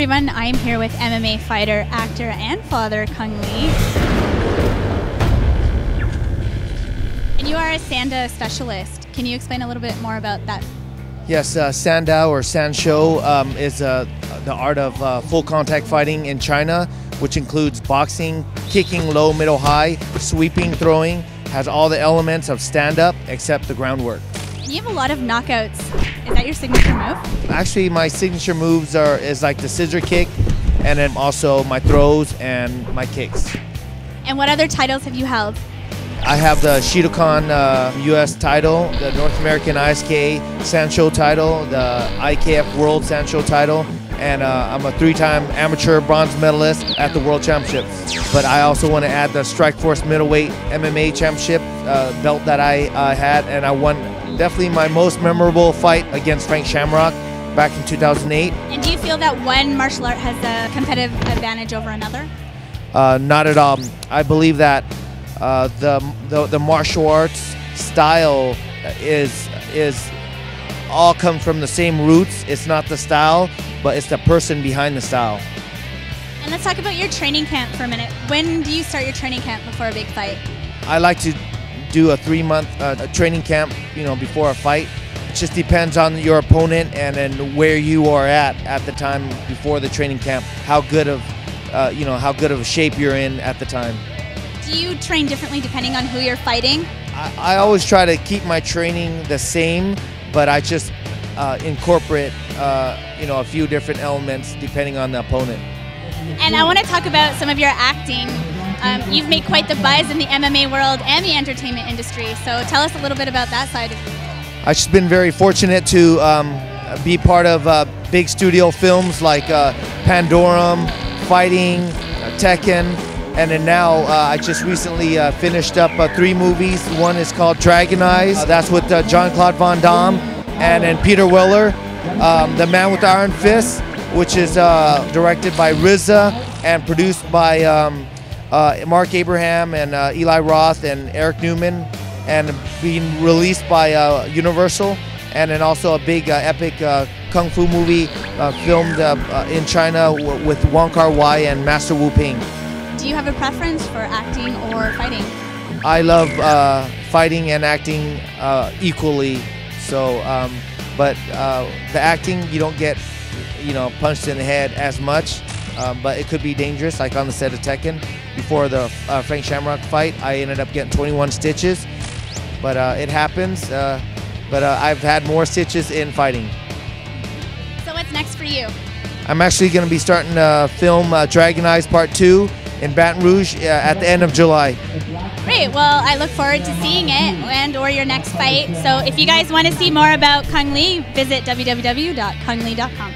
everyone, I'm here with MMA fighter, actor, and father Cung Lee. And you are a Sanshou specialist. Can you explain a little bit more about that? Yes, Sanshou or Sanshou is the art of full contact fighting in China, which includes boxing, kicking low, middle, high, sweeping, throwing, has all the elements of stand-up except the groundwork. You have a lot of knockouts. Is that your signature move? Actually, my signature moves is like the scissor kick, and then also my throws and my kicks. And what other titles have you held? I have the Shotokan US title, the North American ISK Sanshou title, the IKF World Sanshou title, and I'm a 3-time amateur bronze medalist at the World Championships. But I also want to add the Strikeforce Middleweight MMA Championship belt that I had, and I won definitely my most memorable fight against Frank Shamrock back in 2008. And do you feel that one martial art has a competitive advantage over another? Not at all. I believe that the martial arts style is all come from the same roots. It's not the style, but it's the person behind the style. And let's talk about your training camp for a minute. When do you start your training camp before a big fight? I like to do a 3-month training camp, before a fight. It just depends on your opponent and then where you are at the time before the training camp. How good of a shape you're in at the time. Do you train differently depending on who you're fighting? I always try to keep my training the same, but I just incorporate a few different elements depending on the opponent. And I want to talk about some of your acting. You've made quite the buzz in the MMA world and the entertainment industry, so tell us a little bit about that side of it. I've just been very fortunate to be part of big studio films like Pandorum, Fighting, Tekken, and then now I just recently finished up 3 movies. One is called Dragon Eyes, that's with Jean-Claude Van Damme, and then Peter Weller, The Man with the Iron Fist, which is directed by RZA and produced by Mark Abraham and Eli Roth and Eric Newman, and being released by Universal, and then also a big epic kung fu movie filmed in China with Wong Kar-wai and Master Wu Ping. Do you have a preference for acting or fighting? I love fighting and acting equally. So, but the acting, you don't get punched in the head as much, but it could be dangerous, like on the set of Tekken. Before the Frank Shamrock fight, I ended up getting 21 stitches, but it happens. But I've had more stitches in fighting. So what's next for you? I'm actually going to be starting to film Dragon Eyes Part 2 in Baton Rouge at the end of July. Great, well I look forward to seeing it and or your next fight. So if you guys want to see more about Cung Lee, visit www.cunglee.com.